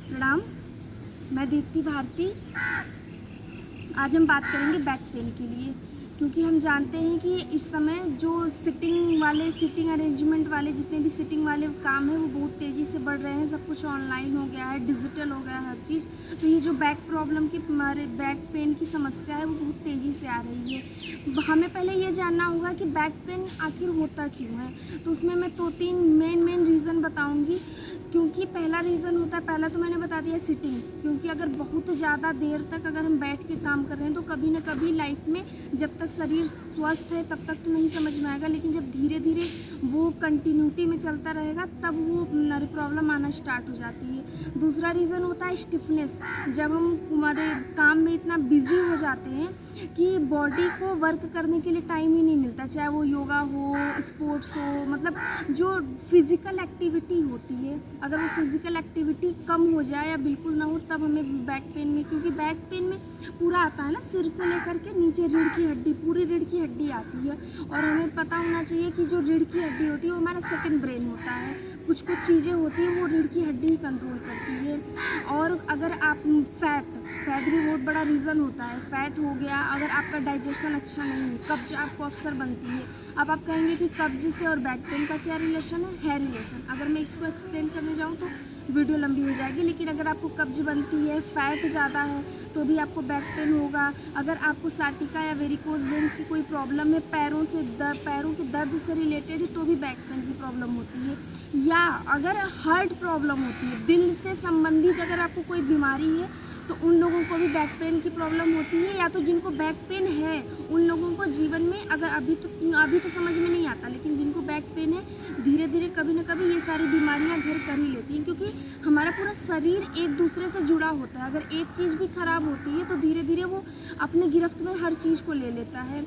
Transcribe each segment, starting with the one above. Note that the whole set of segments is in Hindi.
प्रणाम। मैं दीप्ति भारती। आज हम बात करेंगे बैक पेन के लिए, क्योंकि हम जानते हैं कि इस समय जो सिटिंग अरेंजमेंट वाले जितने भी सिटिंग वाले काम हैं वो बहुत तेज़ी से बढ़ रहे हैं। सब कुछ ऑनलाइन हो गया है, डिजिटल हो गया है हर चीज़। तो ये जो बैक प्रॉब्लम की हमारे बैक पेन की समस्या है वो बहुत तेज़ी से आ रही है। हमें पहले ये जानना होगा कि बैक पेन आखिर होता क्यों है। तो उसमें मैं 2-3 मेन रीज़न बताऊँगी। क्योंकि पहला रीज़न होता है, पहला तो मैंने बता दिया सिटिंग, क्योंकि अगर बहुत ज़्यादा देर तक अगर हम बैठ के काम कर रहे हैं तो कभी ना कभी लाइफ में जब तक शरीर स्वस्थ है तब तक तो नहीं समझ में आएगा, लेकिन जब धीरे धीरे वो कंटिन्यूटी में चलता रहेगा तब वो प्रॉब्लम आना स्टार्ट हो जाती है। दूसरा रीज़न होता है स्टिफनेस। जब हम हमारे काम में इतना बिजी हो जाते हैं कि बॉडी को वर्क करने के लिए टाइम ही नहीं मिलता, चाहे वो योगा हो, स्पोर्ट्स हो, मतलब जो फिज़िकल एक्टिविटी होती है, अगर वो फिज़िकल एक्टिविटी कम हो जाए या बिल्कुल ना हो तब हमें बैक पेन में, क्योंकि बैक पेन में पूरा आता है ना, सिर से लेकर के नीचे रीढ़ की हड्डी, पूरी रीढ़ की हड्डी आती है। और हमें पता होना चाहिए कि जो रीढ़ की हड्डी होती है वो हमारा सेकंड ब्रेन होता है। कुछ चीज़ें होती हैं वो रीढ़ की हड्डी ही कंट्रोल करती है। और अगर आप फैट भी बहुत बड़ा रीज़न होता है। फैट हो गया, अगर आपका डाइजेशन अच्छा नहीं है, कब्ज आपको अक्सर बनती है। अब आप कहेंगे कि कब्ज से और बैक पेन का क्या रिलेशन है रिलेशन। अगर मैं इसको एक्सप्लेन करने जाऊँ तो वीडियो लंबी हो जाएगी, लेकिन अगर आपको कब्ज बनती है, फैट ज़्यादा है, तो भी आपको बैक पेन होगा। अगर आपको साटिका या वेरिकोज वेन्स की कोई प्रॉब्लम है, पैरों के दर्द से रिलेटेड है, तो भी बैक पेन की प्रॉब्लम होती है। या अगर हार्ट प्रॉब्लम होती है, दिल से संबंधित अगर आपको कोई बीमारी है तो उन लोगों को भी बैक पेन की प्रॉब्लम होती है। या तो जिनको बैक पेन है उन लोगों को जीवन में, अगर अभी तो समझ में नहीं आता, लेकिन जिनको बैक पेन है धीरे धीरे कभी ना कभी ये सारी बीमारियां घर कर ही लेती हैं, क्योंकि हमारा पूरा शरीर एक दूसरे से जुड़ा होता है। अगर एक चीज़ भी खराब होती है तो धीरे धीरे वो अपने गिरफ्त में हर चीज़ को ले लेता है।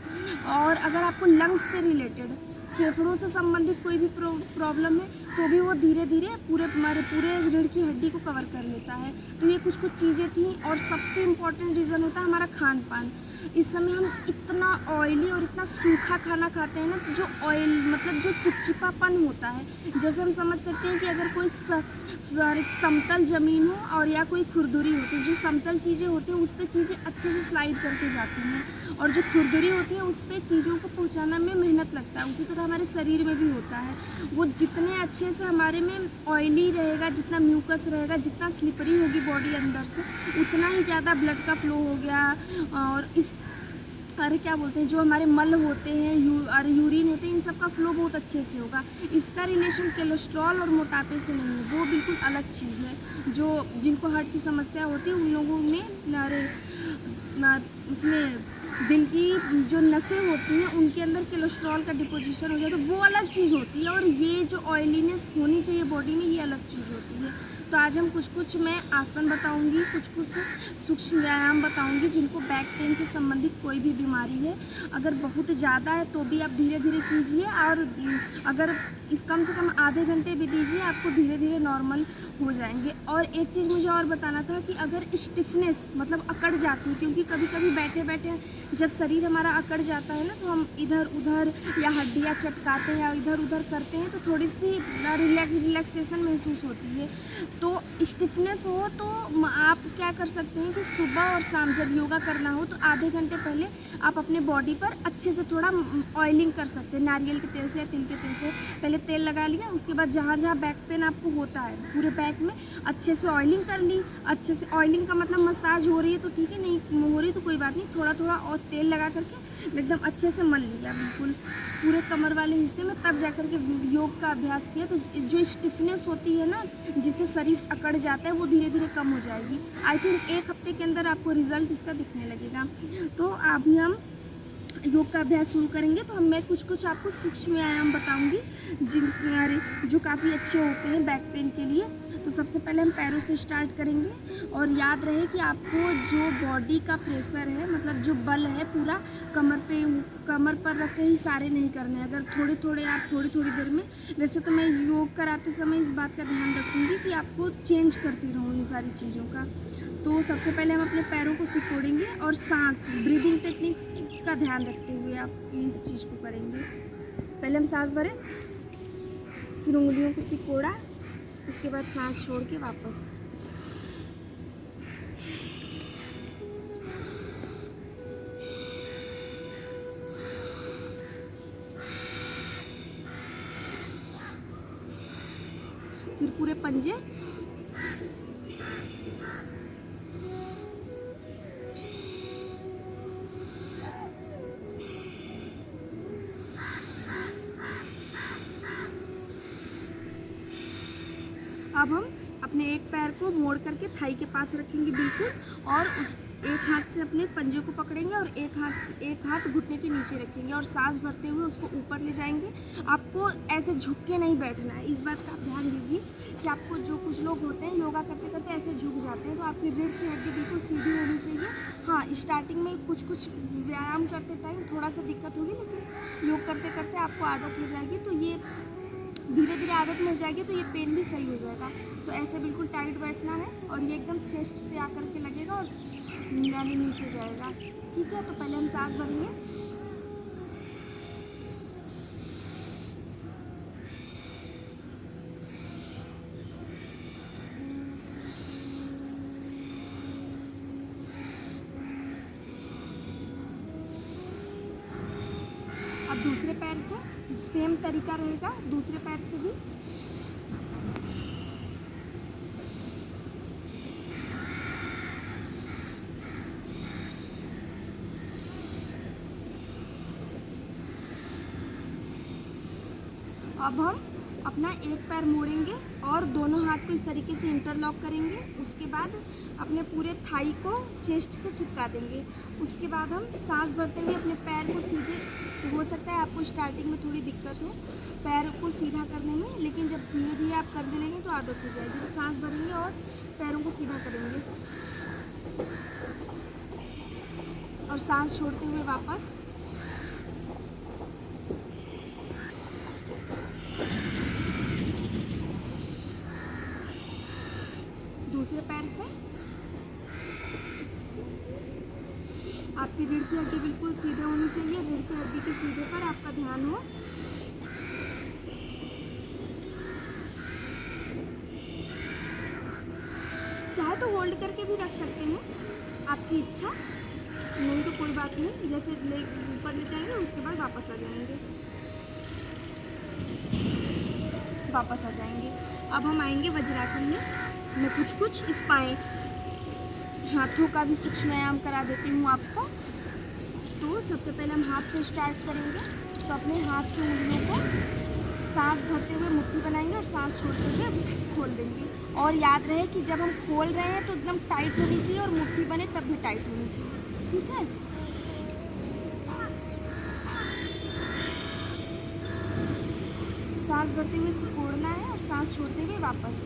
और अगर आपको लंग्स से रिलेटेड, फेफड़ों से संबंधित कोई भी प्रॉब्लम है तो भी वो धीरे धीरे हमारे पूरे रीढ़ की हड्डी को कवर कर लेता है। तो ये कुछ चीज़ें थी। और सबसे इम्पॉर्टेंट रीज़न होता है हमारा खान पान। इस समय हम इतना ऑयली और इतना सूखा खाना खाते हैं ना, जो ऑयल मतलब जो चिपचिपापन होता है। जैसे हम समझ सकते हैं कि अगर कोई समतल ज़मीन हो और या कोई खुरदुरी हो, तो जो समतल चीज़ें होती हैं उस पर चीज़ें अच्छे से स्लाइड करके जाती हैं, और जो खुरदुरी होती है उस पर चीज़ों को पहुंचाना में मेहनत लगता है। उसी तरह हमारे शरीर में भी होता है। वो जितने अच्छे से हमारे में ऑयली रहेगा, जितना म्यूकस रहेगा, जितना स्लिपरी होगी बॉडी अंदर से, उतना ही ज़्यादा ब्लड का फ्लो हो गया। और इस क्या बोलते हैं, जो हमारे मल होते हैं और यूरिन होते हैं, इन सब का फ्लो बहुत अच्छे से होगा। इसका रिलेशन कोलेस्ट्रॉल और मोटापे से नहीं है, वो बिल्कुल अलग चीज़ है। जो जिनको हार्ट की समस्या होती है उन लोगों में उसमें दिल की जो नसें होती हैं उनके अंदर कोलेस्ट्रॉल का डिपोजिशन हो जाए तो वो अलग चीज़ होती है। और ये जो ऑयलीनेस होनी चाहिए बॉडी में, ये अलग चीज़ होती है। तो आज हम कुछ मैं आसन बताऊंगी, कुछ सूक्ष्म व्यायाम बताऊंगी जिनको बैक पेन से संबंधित कोई भी बीमारी है, अगर बहुत ज़्यादा है तो भी आप धीरे धीरे कीजिए, और अगर इस कम से कम आधे घंटे भी दीजिए, आपको धीरे धीरे नॉर्मल हो जाएंगे। और एक चीज़ मुझे और बताना था कि अगर स्टिफनेस मतलब अकड़ जाती है, क्योंकि कभी कभी बैठे बैठे जब शरीर हमारा अकड़ जाता है ना, तो हम इधर उधर या हड्डियाँ चटकाते हैं या इधर उधर करते हैं तो थोड़ी सी रिलैक्सेशन महसूस होती है। तो स्टिफनेस हो तो आप क्या कर सकते हैं कि सुबह और शाम जब योगा करना हो तो आधे घंटे पहले आप अपने बॉडी पर अच्छे से थोड़ा ऑयलिंग कर सकते हैं, नारियल के तेल से या तिल के तेल से। पहले तेल लगा लिया, उसके बाद जहाँ जहाँ बैक पेन आपको होता है पूरे बैक में अच्छे से ऑयलिंग कर ली। अच्छे से ऑयलिंग का मतलब मसाज हो रही है तो ठीक है, नहीं हो रही तो कोई बात नहीं, थोड़ा थोड़ा और तेल लगा करके एकदम अच्छे से मल लिया बिल्कुल पूरे कमर वाले हिस्से में, तब जा कर के योग का अभ्यास किया। तो जो स्टिफनेस होती है ना, जिससे शरीर अकड़ जाता है, वो धीरे धीरे कम हो जाएगी। आई थिंक 1 हफ्ते के अंदर आपको रिजल्ट इसका दिखने लगेगा। तो अभी हम योग का अभ्यास शुरू करेंगे। तो मैं कुछ आपको सूक्ष्म व्यायाम बताऊंगी जो काफ़ी अच्छे होते हैं बैक पेन के लिए। तो सबसे पहले हम पैरों से स्टार्ट करेंगे, और याद रहे कि आपको जो बॉडी का प्रेशर है, मतलब जो बल है, पूरा कमर पर रख के ही सारे नहीं करने। अगर थोड़े आप थोड़ी देर में, वैसे तो मैं योग कराते समय इस बात का ध्यान रखूँगी कि आपको चेंज करती रहूँ इन सारी चीज़ों का। तो सबसे पहले हम अपने पैरों को सिकोड़ेंगे और सांस ब्रीदिंग टेक्निक्स का ध्यान रखते हुए आप इस चीज़ को करेंगे। पहले हम सांस भरें, फिर उंगलियों को सिकोड़ा, उसके बाद सांस छोड़ के वापस पूरे पंजे। अब हम अपने एक पैर को मोड़ करके थाई के पास रखेंगे बिल्कुल, और उस एक हाथ से अपने पंजे को पकड़ेंगे और एक हाथ घुटने के नीचे रखेंगे और सांस भरते हुए उसको ऊपर ले जाएंगे। आपको ऐसे झुक के नहीं बैठना है, इस बात का आप ध्यान दीजिए कि आपको, जो कुछ लोग होते हैं योगा करते करते ऐसे झुक जाते हैं, तो आपकी रीढ़ की हड्डी बिल्कुल सीधी होनी चाहिए। हाँ, स्टार्टिंग में कुछ व्यायाम करते टाइम थोड़ा सा दिक्कत होगी, लेकिन योग करते करते आपको आदत हो जाएगी, तो ये धीरे धीरे आदत में हो जाएगी, तो ये पेन भी सही हो जाएगा। तो ऐसे बिल्कुल टाइट बैठना है और ये एकदम चेस्ट से आकर के लगेगा और यानी नीचे जाएगा। ठीक है, तो पहले हम सांस भरेंगे। अब दूसरे पैर से सेम तरीका रहेगा, दूसरे पैर से भी। अब हम अपना एक पैर मोड़ेंगे और दोनों हाथ को इस तरीके से इंटरलॉक करेंगे। उसके बाद अपने पूरे थाई को चेस्ट से चिपका देंगे। उसके बाद हम सांस भरते हुए अपने पैर को सीधे, तो हो सकता है आपको स्टार्टिंग में थोड़ी दिक्कत हो पैर को सीधा करने में, लेकिन जब धीरे धीरे आप करने लगेंगे तो आदत हो जाएगी। तो सांस भरेंगे और पैरों को सीधा करेंगे और सांस छोड़ते हुए वापस। दूसरे पैर से आपकी रीढ़ की हड्डी बिल्कुल सीधे होनी चाहिए, रीढ़ की हड्डी के सीधे पर आपका ध्यान हो। चाहे तो होल्ड करके भी रख सकते हैं, आपकी इच्छा, नहीं तो कोई बात नहीं, जैसे ऊपर ले जाएंगे उसके बाद वापस आ जाएंगे। अब हम आएंगे वज्रासन में कुछ स्पाइन हाथों का भी सूक्ष्म व्यायाम करा देती हूँ आपको। तो सबसे पहले हम हाथ से स्टार्ट करेंगे। तो अपने हाथ की उंगलियों को सांस भरते हुए मुट्ठी बनाएंगे और सांस छोड़ते हुए खोल देंगे। और याद रहे कि जब हम खोल रहे हैं तो एकदम टाइट होनी चाहिए और मुट्ठी बने तब भी टाइट होनी चाहिए। ठीक है, सांस भरते हुए सिकोड़ना है और सांस छोड़ते हुए वापस।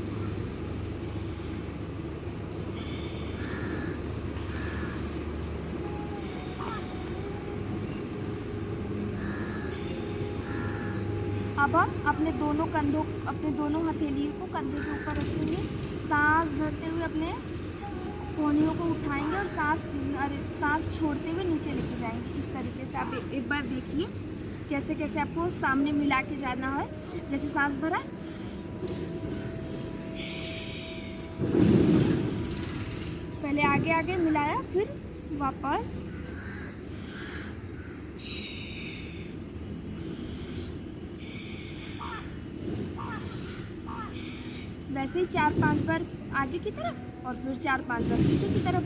अब हम अपने दोनों हथेलियों को कंधे के ऊपर रखेंगे। सांस भरते हुए अपने कोहनियों को उठाएंगे और सांस छोड़ते हुए नीचे लेके जाएंगे। इस तरीके से आप एक बार देखिए कैसे कैसे आपको सामने मिला के जाना है। जैसे सांस भरा, पहले आगे आगे मिलाया, फिर वापस, वैसे ही 4-5 बार आगे की तरफ और फिर 4-5 बार पीछे की तरफ।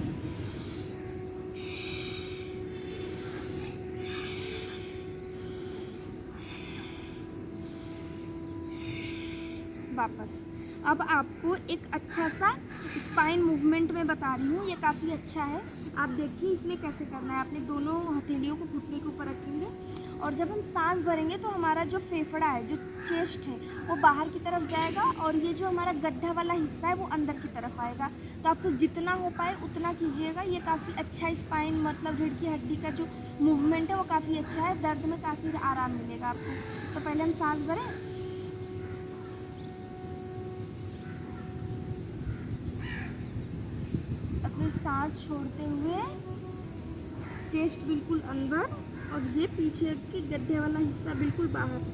वापस। अब आपको एक अच्छा सा स्पाइन मूवमेंट में बता रही हूँ, ये काफ़ी अच्छा है। आप देखिए इसमें कैसे करना है। अपने दोनों हथेलियों को घुटने के ऊपर रखेंगे और जब हम सांस भरेंगे तो हमारा जो फेफड़ा है, जो चेस्ट है, वो बाहर की तरफ जाएगा और ये जो हमारा गड्ढा वाला हिस्सा है वो अंदर की तरफ आएगा। तो आपसे जितना हो पाए उतना कीजिएगा। ये काफ़ी अच्छा स्पाइन, मतलब रीढ़ की हड्डी का जो मूवमेंट है वो काफ़ी अच्छा है। दर्द में काफ़ी आराम मिलेगा आपको। तो पहले हम सांस भरें, फिर सांस छोड़ते हुए चेस्ट बिल्कुल अंदर और ये पीछे के गड्ढे वाला हिस्सा बिल्कुल बाहर।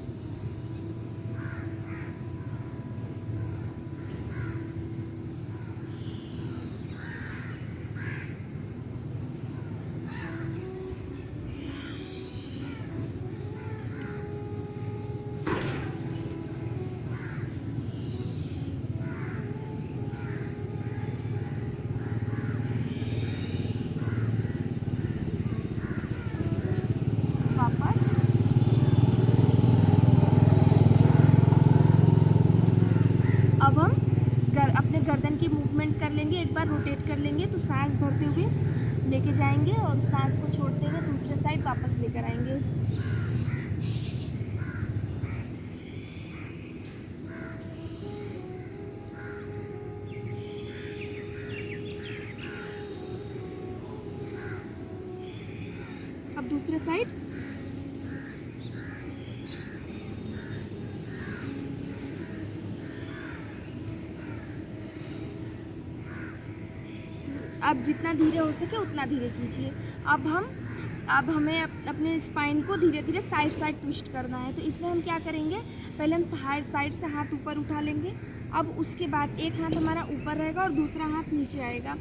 अपने गर्दन की मूवमेंट कर लेंगे, एक बार रोटेट कर लेंगे तो सांस भरते हुए लेके जाएंगे और सांस को छोड़ते हुए दूसरे साइड वापस लेकर आएंगे। अब दूसरे साइड। अब जितना धीरे हो सके उतना धीरे कीजिए। अब हमें अपने स्पाइन को धीरे धीरे साइड ट्विस्ट करना है। तो इसमें हम क्या करेंगे, पहले हम साइड से हाथ ऊपर उठा लेंगे। अब उसके बाद एक हाथ हमारा ऊपर रहेगा और दूसरा हाथ नीचे आएगा,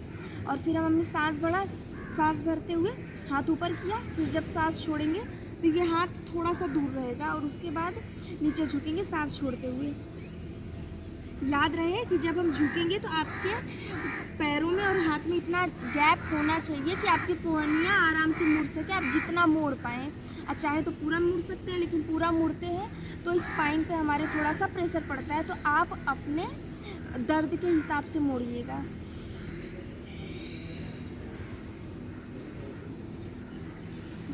और फिर हम हमने सांस भरते हुए हाथ ऊपर किया। फिर जब सांस छोड़ेंगे तो ये हाथ थोड़ा सा दूर रहेगा और उसके बाद नीचे झुकेंगे सांस छोड़ते हुए। याद रहे कि जब हम झुकेंगे तो आपके पैरों में और हाथ में इतना गैप होना चाहिए कि आपकी कोहनियाँ आराम से मुड़ सके, आप जितना मोड़ पाएँ। चाहे तो पूरा मुड़ सकते हैं, लेकिन पूरा मुड़ते हैं तो स्पाइन पे हमारे थोड़ा सा प्रेशर पड़ता है, तो आप अपने दर्द के हिसाब से मोड़िएगा।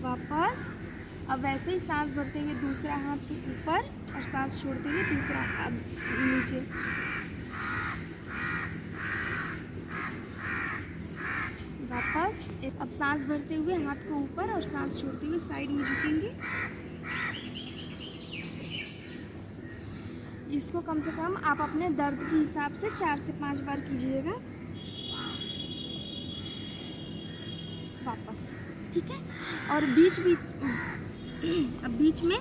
वापस। अब वैसे ही सांस भरते हुए दूसरा हाथ ऊपर और सांस छोड़ते हुए दूसरा अब नीचे। वापस। अब सांस भरते हुए हाथ को ऊपर और सांस छोड़ते हुए साइड में झुकेंगे। इसको कम से कम आप अपने दर्द के हिसाब से 4 से 5 बार कीजिएगा। वापस। ठीक है। और बीच में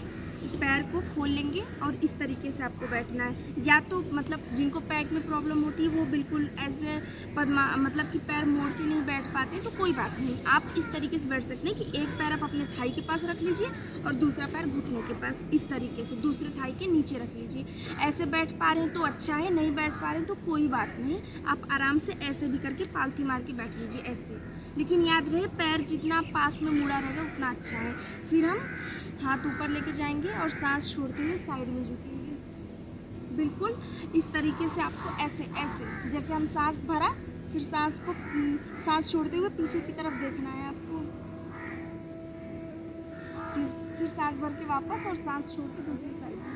पैर को खोल लेंगे और इस तरीके से आपको बैठना है। या तो मतलब जिनको पैर में प्रॉब्लम होती है वो बिल्कुल ऐसे मतलब कि पैर मोड़ के नहीं बैठ पाते, तो कोई बात नहीं, आप इस तरीके से बैठ सकते हैं कि एक पैर आप अपने थाई के पास रख लीजिए और दूसरा पैर घुटने के पास, इस तरीके से दूसरे थाई के नीचे रख लीजिए। ऐसे बैठ पा रहे हैं तो अच्छा है, नहीं बैठ पा रहे हैं तो कोई बात नहीं, आप आराम से ऐसे भी करके पालथी मार के बैठ लीजिए ऐसे। लेकिन याद रहे पैर जितना पास में मुड़ा रहेगा उतना अच्छा है। फिर हम हाथ ऊपर लेके जाएंगे और सांस छोड़ते हुए साइड में झुकेंगे। बिल्कुल इस तरीके से आपको ऐसे जैसे हम सांस भरा, फिर सांस छोड़ते हुए पीछे की तरफ देखना है आपको। फिर सांस भर के वापस और सांस छोड़ के दूसरी साइड में।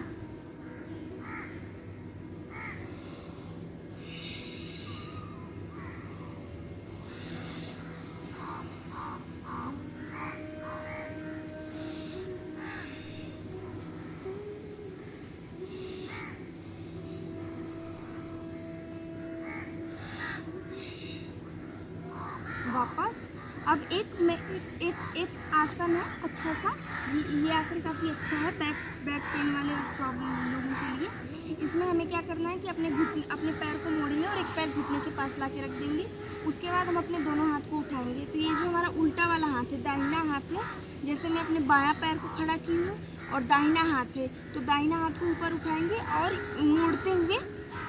वापस। अब एक आसन है अच्छा सा, ये आसन काफ़ी अच्छा है बैक पेन वाले प्रॉब्लम लोगों के लिए। इसमें हमें क्या करना है कि अपने पैर को मोड़ेंगे और एक पैर घुटने के पास ला के रख देंगे। उसके बाद हम अपने दोनों हाथ को उठाएंगे। तो ये जो हमारा उल्टा वाला हाथ है, दाहिना हाथ है, जैसे मैं अपने बायां पैर को खड़ा की हूँ और दाहिना हाथ है, तो दाहिना हाथ को ऊपर उठाएंगे और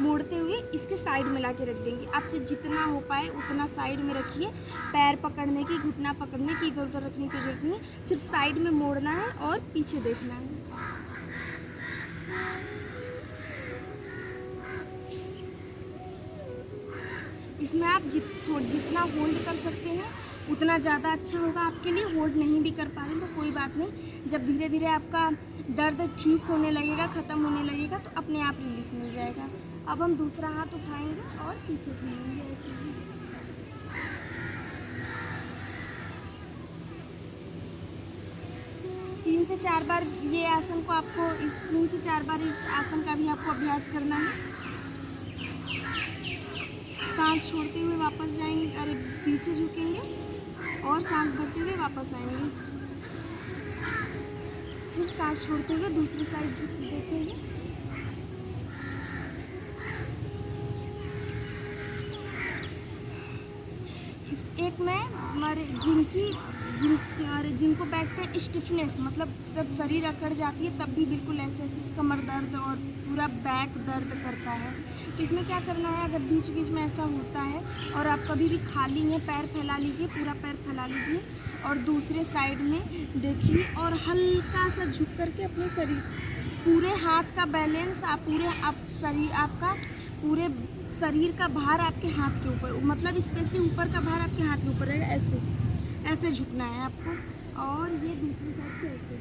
मोड़ते हुए इसके साइड में ला के रख देंगे। आपसे जितना हो पाए उतना साइड में रखिए। पैर पकड़ने की, घुटना पकड़ने की, इधर उधर रखने की जरूरत नहीं है, सिर्फ साइड में मोड़ना है और पीछे देखना है। इसमें आप जितना होल्ड कर सकते हैं उतना ज़्यादा अच्छा होगा आपके लिए। होल्ड नहीं भी कर पा रहे तो कोई बात नहीं, जब धीरे धीरे आपका दर्द ठीक होने लगेगा, ख़त्म होने लगेगा, तो अपने आप रिलीफ मिल जाएगा। अब हम दूसरा हाथ उठाएंगे और पीछे घूमेंगे ऐसे ही। 3 से 4 बार ये आसन को आपको 3 से 4 बार इस आसन का भी आपको अभ्यास करना है। सांस छोड़ते हुए वापस जाएंगे, अरे पीछे झुकेंगे और सांस भरते हुए वापस आएंगे। फिर सांस छोड़ते हुए दूसरी साइड देखेंगे। एक में जिनको बैक पे स्टिफनेस मतलब सब शरीर अकड़ जाती है तब भी बिल्कुल ऐसे कमर दर्द और पूरा बैक दर्द करता है, तो इसमें क्या करना है, अगर बीच बीच में ऐसा होता है और आप कभी भी खाली हैं, पैर फैला लीजिए, पूरा पैर फैला लीजिए और दूसरे साइड में देखिए और हल्का सा झुक करके अपने शरीर पूरे हाथ का बैलेंस आप पूरे शरीर आपका पूरे शरीर का भार आपके हाथ के ऊपर, मतलब स्पेशली ऊपर का भार आपके हाथ के ऊपर रहेगा। ऐसे ऐसे झुकना है आपको, और ये दूसरी साइड से ऐसे।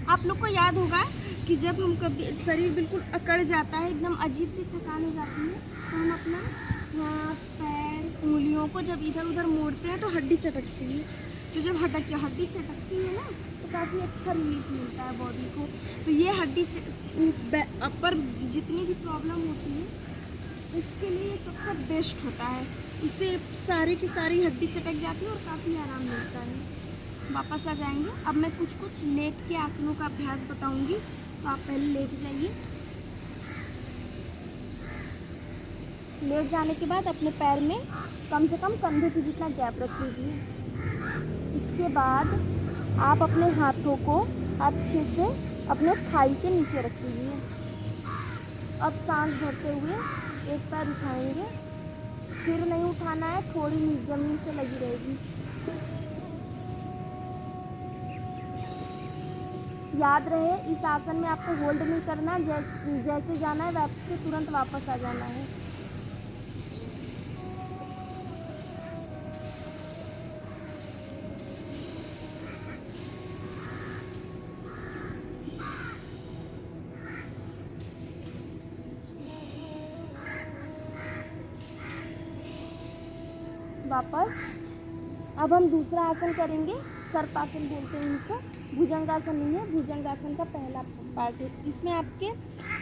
आप लोग को याद होगा कि जब हम कभी शरीर बिल्कुल अकड़ जाता है, एकदम अजीब सी थकान हो जाती है, तो हम अपना हाथ पैर उंगलियों को जब इधर उधर मोड़ते हैं तो हड्डी चटकती है। तो जब हड्डी चटकती है ना, तो काफ़ी अच्छा रिलीफ मिलता है बॉडी को। तो ये हड्डी अपर जितनी भी प्रॉब्लम होती है उसके लिए सबसे बेस्ट होता है। इससे सारी की सारी हड्डी चटक जाती है और काफ़ी आराम मिलता है। वापस आ जाएंगे। अब मैं कुछ लेट के आसनों का अभ्यास बताऊंगी, तो आप पहले लेट जाइए। लेट जाने के बाद अपने पैर में कम से कम कंधे की जितना गैप रख लीजिए। इसके बाद आप अपने हाथों को अच्छे से अपने थाई के नीचे रख लीजिए। अब सांस भरते हुए एक पैर उठाएंगे। सिर नहीं उठाना है, थोड़ी ज़मीन से लगी रहेगी। याद रहे, इस आसन में आपको होल्ड नहीं करना, जैसे जाना है वैसे तुरंत वापस आ जाना है। वापस। अब हम दूसरा आसन करेंगे, सर्पासन बोलते हैं इनको। भुजंगासन नहीं है, भुजंगासन का पहला पार्ट है। इसमें आपके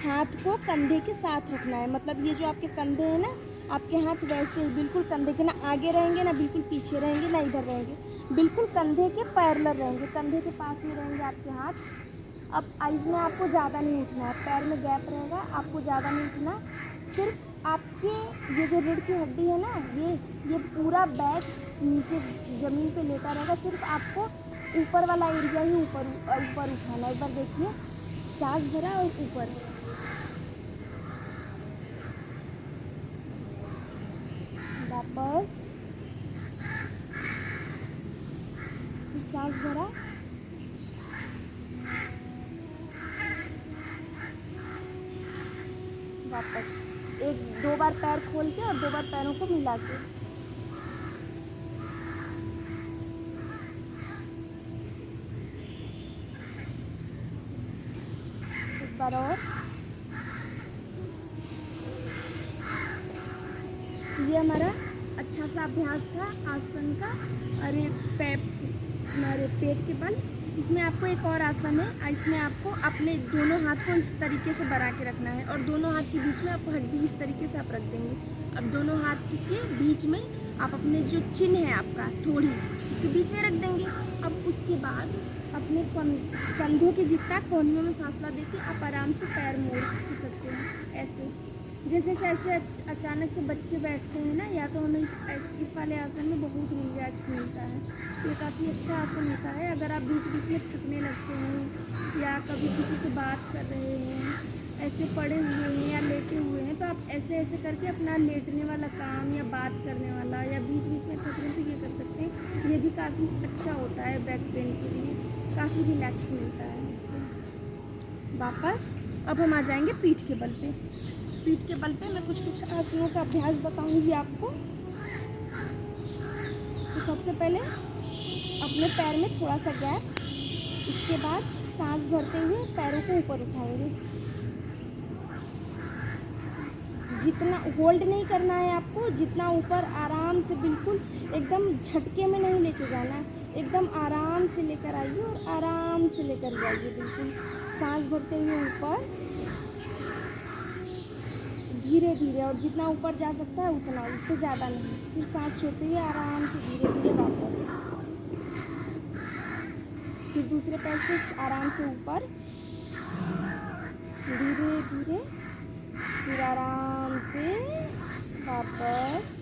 हाथ को कंधे के साथ रखना है, मतलब ये जो आपके कंधे हैं ना, आपके हाथ वैसे ही बिल्कुल कंधे के, ना आगे रहेंगे ना बिल्कुल पीछे रहेंगे ना इधर रहेंगे, बिल्कुल कंधे के पैरेलल रहेंगे, कंधे के पास में रहेंगे आपके हाथ। अब आइज में आपको ज़्यादा नहीं उठना है, पैर में गैप रहेगा, आपको ज़्यादा नहीं उठना। सिर्फ आपके ये जो रीढ़ की हड्डी है ना, ये पूरा बैक नीचे ज़मीन पे लेटा रहेगा। सिर्फ आपको ऊपर वाला एरिया ही ऊपर उठाना है। एक बार देखिए, सांस भरा और ऊपर, वापस, फिर सांस भरा, वापस। दो बार पैर खोल के और 2 बार पैरों को मिला के। एक बार और। ये हमारा अच्छा सा अभ्यास था आसन का। अरे पेट के बल। इसमें आपको एक और आसन है, इसमें आपको अपने दोनों हाथ को इस तरीके से बढ़ा के रखना है, और दोनों हाथ के बीच में आपको हड्डी इस तरीके से आप रख देंगे। अब दोनों हाथ के बीच में आप अपने जो चिन्ह है आपका थोड़ी, इसके बीच में रख देंगे। अब उसके बाद अपने कंधों के जितना कोहनियों में फासला देके आप आराम से पैर मोड़ सकते हैं, ऐसे जैसे ऐसे अचानक से बच्चे बैठते हैं ना, या तो हमें इस वाले आसन में बहुत रिलैक्स मिलता है। ये काफ़ी अच्छा आसन होता है। अगर आप बीच बीच में थकने लगते हैं या कभी किसी से बात कर रहे हैं, ऐसे पड़े हुए हैं या लेटे हुए हैं, तो आप ऐसे ऐसे करके अपना लेटने वाला काम या बात करने वाला या बीच बीच में थक रहे तो ये कर सकते हैं। ये भी काफ़ी अच्छा होता है बैक पेन के लिए, काफ़ी रिलैक्स मिलता है इससे। वापस अब हम आ जाएंगे पीठ के बल पे। पीठ के बल पे मैं कुछ आसनों का अभ्यास बताऊंगी आपको। तो सबसे पहले अपने पैर में थोड़ा सा गैप, उसके बाद सांस भरते हुए पैरों को ऊपर उठाएंगे। जितना होल्ड नहीं करना है आपको, जितना ऊपर आराम से, बिल्कुल एकदम झटके में नहीं लेके जाना, एकदम आराम से लेकर आइए और आराम से लेकर जाइए। बिल्कुल सांस भरते हुए ऊपर, धीरे धीरे, और जितना ऊपर जा सकता है उतना, उससे ज़्यादा नहीं। फिर सांस छोड़ते हुए आराम से धीरे धीरे वापस, फिर दूसरे पैर से आराम से ऊपर, धीरे धीरे, फिर आराम से वापस।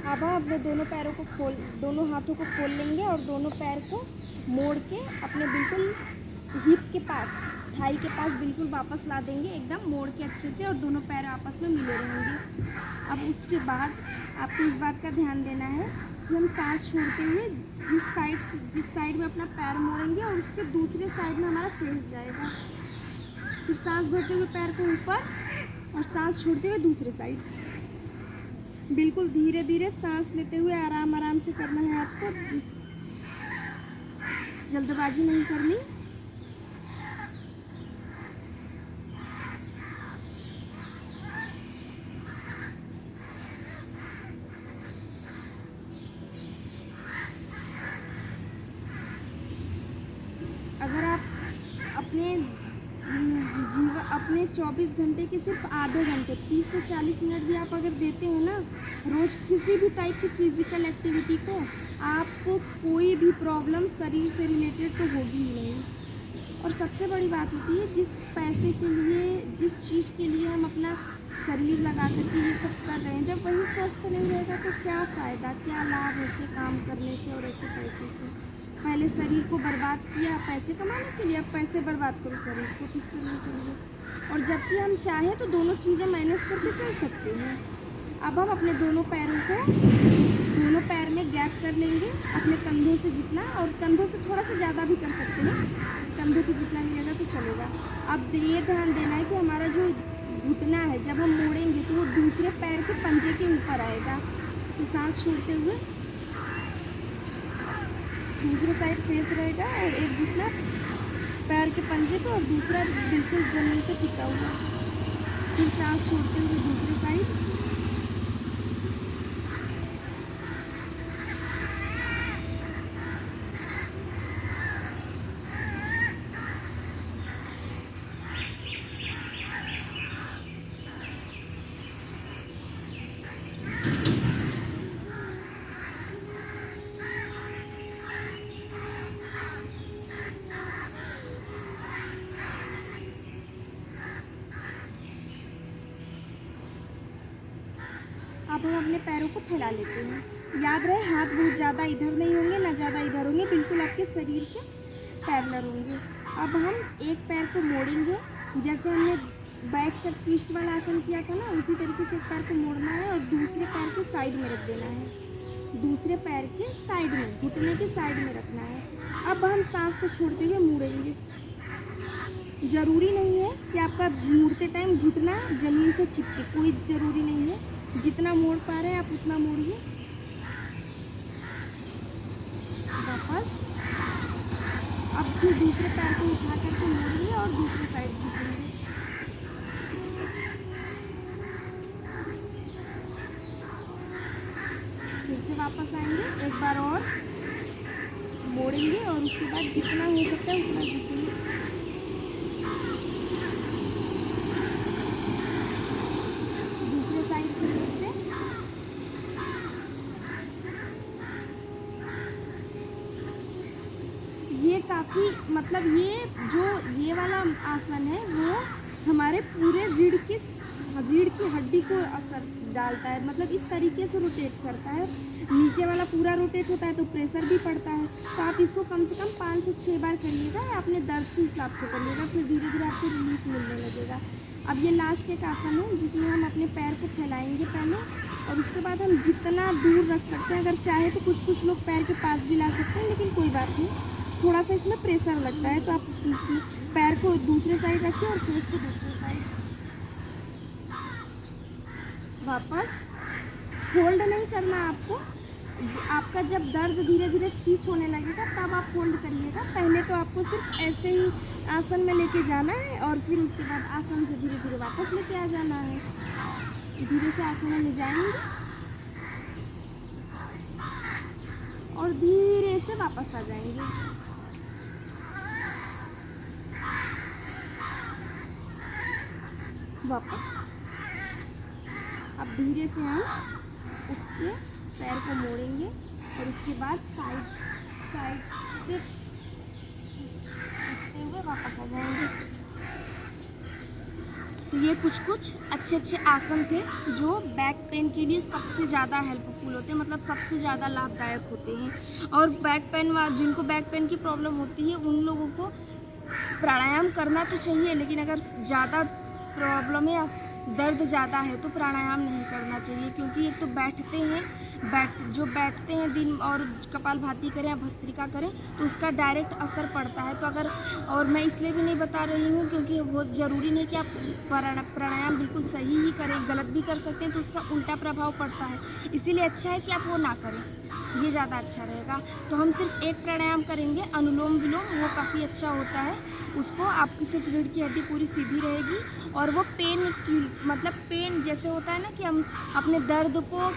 अब हम अपने दोनों हाथों को खोल लेंगे और दोनों पैर को मोड़ के अपने बिल्कुल हिप के पास थाई के पास बिल्कुल वापस ला देंगे, एकदम मोड़ के अच्छे से, और दोनों पैर आपस में मिले रहेंगे। अब उसके बाद आपको इस बात का ध्यान देना है कि हम सांस छोड़ते हुए जिस साइड में अपना पैर मोड़ेंगे और उसके दूसरे साइड में हमारा फेस जाएगा। फिर सांस भरते हुए पैर को ऊपर और सांस छोड़ते हुए दूसरे साइड। बिल्कुल धीरे धीरे सांस लेते हुए आराम आराम से करना है आपको, जल्दबाजी नहीं करनी। अगर आप अपने 24 घंटे के सिर्फ आधे घंटे 30 से 40 मिनट भी आप अगर देते हो ना रोज़ किसी भी टाइप की फिजिकल एक्टिविटी को, आपको कोई भी प्रॉब्लम शरीर से रिलेटेड तो होगी ही नहीं। और सबसे बड़ी बात होती है, जिस पैसे के लिए, जिस चीज़ के लिए हम अपना शरीर लगा करके ये सब कर रहे हैं, जब वही स्वस्थ नहीं रहेगा तो क्या फ़ायदा, क्या लाभ ऐसे काम करने से और ऐसे पैसे से। पहले शरीर को बर्बाद किया पैसे कमाने के लिए, अब पैसे बर्बाद करो शरीर को ठीक करने के लिए। और जबकि हम चाहें तो दोनों चीज़ें मैनेज करके चल सकते हैं। अब हम अपने दोनों पैर में गैप कर लेंगे अपने कंधों से जितना, और कंधों से थोड़ा सा ज़्यादा भी कर सकते हैं, कंधों की जितना मिलेगा तो चलेगा। अब ये ध्यान देना है कि हमारा जो घुटना है जब हम मोड़ेंगे तो वो दूसरे पैर के पंजे के ऊपर आएगा। तो सांस छोड़ते हुए दूसरे साइड फेस रहेगा और एक घुटना पैर के पंजे पे और दूसरा बिल्कुल जमीन पे टिका हुआ। फिर सांस छोड़ते हुए दूसरी साइड। अब हम अपने पैरों को फैला लेते हैं। याद रहे हाथ बहुत ज़्यादा इधर नहीं होंगे ना ज़्यादा इधर होंगे, बिल्कुल आपके शरीर के पैरेलल होंगे। अब हम एक पैर को मोड़ेंगे, जैसे हमने बैक का ट्विस्ट वाला आसन किया था ना, उसी तरीके से एक पैर को मोड़ना है और दूसरे पैर के साइड में रख देना है। दूसरे पैर के साइड में, घुटने के साइड में रखना है। अब हम सांस को छोड़ते हुए मुड़ेंगे। ज़रूरी नहीं है कि आपका मुड़ते टाइम घुटना ज़मीन से चिपके, कोई ज़रूरी नहीं है। जितना मोड़ पा रहे हैं आप उतना मोड़िए। वापस अब फिर दूसरे पैर को उठा करके मोड़िए और दूसरे साइड घुसेंगे। फिर से वापस आएंगे, एक बार और मोड़ेंगे और उसके बाद जितना हो सकता है उतना घुसेंगे। ये काफ़ी मतलब ये वाला आसन है वो हमारे पूरे रीढ़ की हड्डी को असर डालता है, मतलब इस तरीके से रोटेट करता है। नीचे वाला पूरा रोटेट होता है तो प्रेशर भी पड़ता है। तो आप इसको कम से कम 5 से 6 बार करिएगा, अपने दर्द के हिसाब से करिएगा, फिर धीरे धीरे आपको रिलीफ मिलने लगेगा। अब ये लास्ट एक आसन है जिसमें हम अपने पैर को फैलाएंगे पहले, और उसके बाद हम जितना दूर रख सकते हैं, अगर चाहे तो कुछ लोग पैर के पास भी ला सकते हैं, लेकिन कोई बात नहीं, थोड़ा सा इसमें प्रेशर लगता है। तो आप पैर को दूसरे साइड रखिए और फेस को दूसरे साइड। वापस होल्ड नहीं करना आपको। आपका जब दर्द धीरे धीरे ठीक होने लगेगा तब आप होल्ड करिएगा। पहले तो आपको सिर्फ ऐसे ही आसन में लेके जाना है और फिर उसके बाद आसन से धीरे धीरे वापस लेके आ जाना है। धीरे से आसन में ले जाएंगे और धीरे से वापस आ जाएंगे। वापस अब धीरे से हम उठ के पैर को मोड़ेंगे और उसके बाद साइड से उठते हुए वापस आ जाएंगे। तो ये कुछ अच्छे आसन थे जो बैक पेन के लिए सबसे ज़्यादा हेल्पफुल होते हैं, मतलब सबसे ज़्यादा लाभदायक होते हैं। और जिनको बैक पेन की प्रॉब्लम होती है उन लोगों को प्राणायाम करना तो चाहिए, लेकिन अगर ज़्यादा प्रॉब्लम है या दर्द ज़्यादा है तो प्राणायाम नहीं करना चाहिए, क्योंकि एक तो बैठते हैं दिन और कपालभाति करें या भस्त्रिका करें तो उसका डायरेक्ट असर पड़ता है। तो अगर, और मैं इसलिए भी नहीं बता रही हूँ क्योंकि वो ज़रूरी नहीं कि आप प्राणायाम बिल्कुल सही ही करें, गलत भी कर सकते हैं तो उसका उल्टा प्रभाव पड़ता है। इसीलिए अच्छा है कि आप वो ना करें, ये ज़्यादा अच्छा रहेगा। तो हम सिर्फ एक प्राणायाम करेंगे, अनुलोम विलोम, वो काफ़ी अच्छा होता है। उसको आपकी सिर्फ रीढ़ की हड्डी पूरी सीधी रहेगी और वो पेन जैसे होता है ना कि हम अपने दर्द को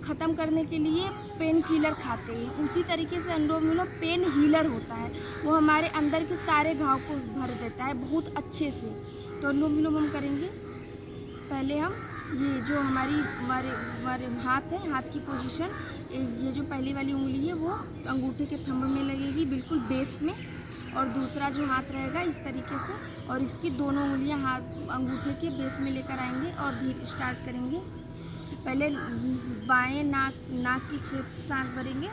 ख़त्म करने के लिए पेन किलर खाते हैं, उसी तरीके से अनुलोम विलोम पेन हीलर होता है। वो हमारे अंदर के सारे घाव को भर देता है बहुत अच्छे से। तो अनुलोम विलोम हम करेंगे। पहले हम ये जो हमारे हाथ है, हाथ की पोजीशन, ये जो पहली वाली उंगली है वो अंगूठे के थंब में लगेगी बिल्कुल बेस में, और दूसरा जो हाथ रहेगा इस तरीके से, और इसकी दोनों उंगलियां हाथ अंगूठे के बेस में लेकर आएंगे और धीरे स्टार्ट करेंगे। पहले बाएं नाक की छेद से सांस भरेंगे,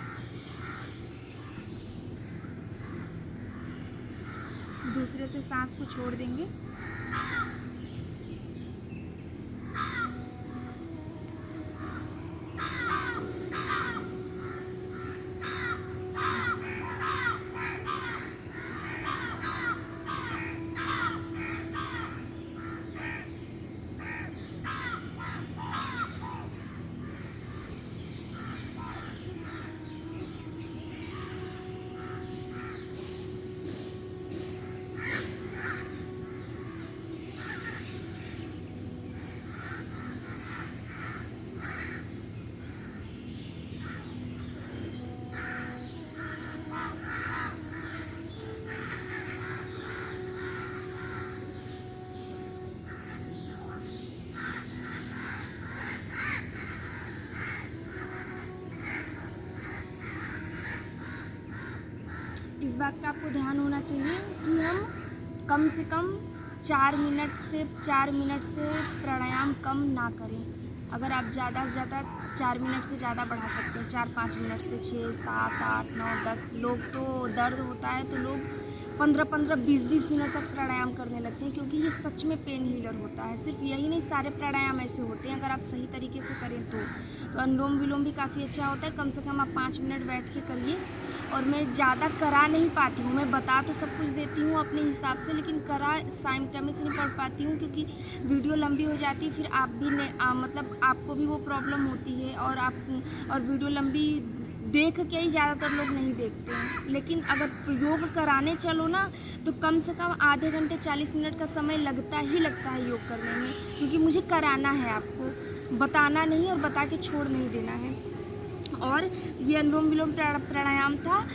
दूसरे से सांस को छोड़ देंगे। इस बात का आपको ध्यान होना चाहिए कि हम कम से कम 4 मिनट से प्राणायाम कम ना करें। अगर आप ज़्यादा से ज़्यादा 4 मिनट से ज़्यादा बढ़ा सकते हैं, 4-5 मिनट से 6, 7, 8, 9, 10 लोग तो दर्द होता है तो लोग 15-15, 20-20 मिनट तक प्राणायाम करने लगते हैं, क्योंकि ये सच में पेन हीलर होता है। सिर्फ यही नहीं, सारे प्राणायाम ऐसे होते हैं अगर आप सही तरीके से करें तो। अनुलोम विलोम भी काफ़ी अच्छा होता है, कम से कम आप 5 मिनट बैठ के करिए। और मैं ज़्यादा करा नहीं पाती हूँ, मैं बता तो सब कुछ देती हूँ अपने हिसाब से, लेकिन करा साइमल्टेनियस नहीं पढ़ पाती हूँ क्योंकि वीडियो लंबी हो जाती है, फिर आप भी मतलब आपको भी वो प्रॉब्लम होती है, और वीडियो लंबी देख के ही ज़्यादातर लोग नहीं देखते हैं। लेकिन अगर योग कराने चलो ना तो कम से कम आधे घंटे 40 मिनट का समय लगता है योग करने में, क्योंकि मुझे कराना है, आपको बताना नहीं और बता के छोड़ नहीं देना है। और ये अनुलोम विलोम प्राणायाम था।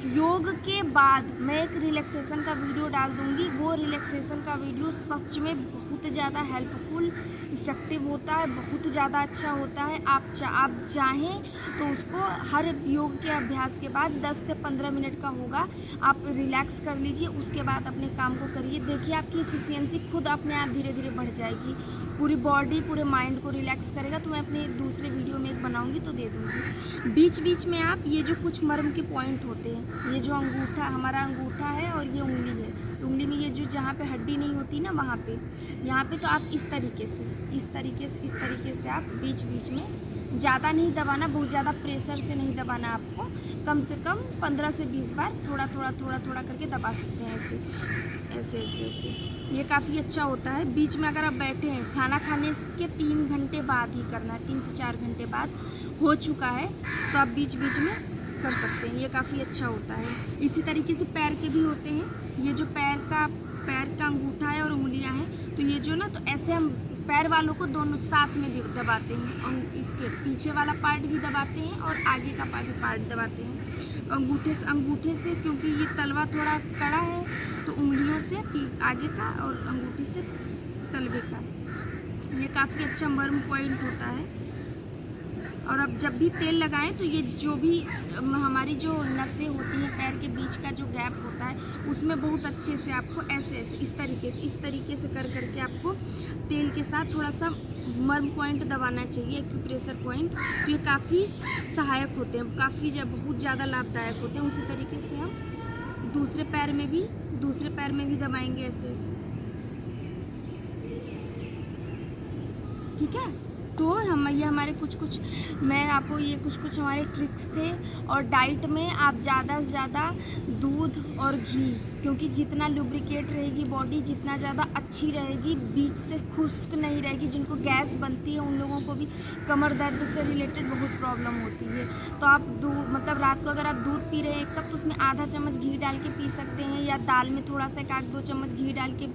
योग के बाद मैं एक रिलैक्सेशन का वीडियो डाल दूँगी, वो रिलैक्सेशन का वीडियो सच में बहुत ज़्यादा हेल्पफुल, इफ़ेक्टिव होता है, बहुत ज़्यादा अच्छा होता है। आप चाहें तो उसको हर योग के अभ्यास के बाद 10 से 15 मिनट का होगा, आप रिलैक्स कर लीजिए, उसके बाद अपने काम को करिए। देखिए आपकी एफिशिएंसी खुद अपने आप धीरे धीरे बढ़ जाएगी, पूरी बॉडी पूरे माइंड को रिलैक्स करेगा। तो मैं अपने दूसरे वीडियो में एक बनाऊंगी तो दे दूंगी। बीच बीच में आप ये जो कुछ मर्म के पॉइंट होते हैं, ये जो हमारा अंगूठा है और ये उंगली है, तो उंगली में ये जो जहाँ पे हड्डी नहीं होती ना वहाँ पे, यहाँ पे तो आप इस तरीके से आप बीच बीच में ज़्यादा नहीं दबाना, बहुत ज़्यादा प्रेशर से नहीं दबाना, आपको कम से कम 15 से 20 बार थोड़ा थोड़ा करके दबा सकते हैं, ऐसे। ये काफ़ी अच्छा होता है। बीच में अगर आप बैठे हैं, खाना खाने के 3 घंटे बाद ही करना है, 3 से 4 घंटे बाद हो चुका है तो आप बीच बीच में कर सकते हैं, ये काफ़ी अच्छा होता है। इसी तरीके से पैर के भी होते हैं, ये जो पैर का अंगूठा है और उंगलियां हैं, तो ये जो ना, तो ऐसे हम पैर वालों को दोनों साथ में दबाते हैं, और इसके पीछे वाला पार्ट भी दबाते हैं और आगे का पार्ट दबाते हैं अंगूठे से, क्योंकि ये तलवा थोड़ा कड़ा है तो उंगलियों से आगे का और अंगूठे से तलवे का। ये काफ़ी अच्छा मर्म पॉइंट होता है। और अब जब भी तेल लगाएं तो ये जो भी हमारी जो नसें होती हैं, पैर के बीच का जो गैप होता है, उसमें बहुत अच्छे से आपको ऐसे इस तरीके से करके आपको तेल के साथ थोड़ा सा मर्म पॉइंट दबाना चाहिए, एक्यूप्रेशर पॉइंट। तो ये काफ़ी सहायक होते हैं, बहुत ज़्यादा लाभदायक होते हैं। उसी तरीके से हम दूसरे पैर में भी दबाएंगे ऐसे ऐसे, ठीक है। तो हम ये हमारे कुछ मैं आपको ये कुछ हमारे ट्रिक्स थे। और डाइट में आप ज़्यादा से ज़्यादा दूध और घी, क्योंकि जितना लुब्रिकेट रहेगी बॉडी, जितना ज़्यादा अच्छी रहेगी, बीच से खुश्क नहीं रहेगी। जिनको गैस बनती है उन लोगों को भी कमर दर्द से रिलेटेड बहुत प्रॉब्लम होती है। तो आप मतलब रात को अगर आप दूध पी रहे हैं 1 कप, तो उसमें आधा चम्मच घी डाल के पी सकते हैं, या दाल में थोड़ा सा 1-2 चम्मच घी डाल के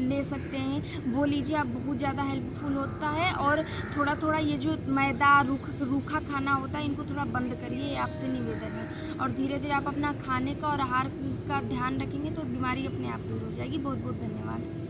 ले सकते हैं, वो लीजिए। आप बहुत ज़्यादा हेल्पफुल होता है। और थोड़ा थोड़ा ये जो मैदा रूखा खाना होता है, इनको थोड़ा बंद करिए, आपसे निवेदन है। और धीरे धीरे आप अपना खाने का और आहार का ध्यान रखेंगे तो बीमारी अपने आप दूर हो जाएगी। बहुत बहुत धन्यवाद।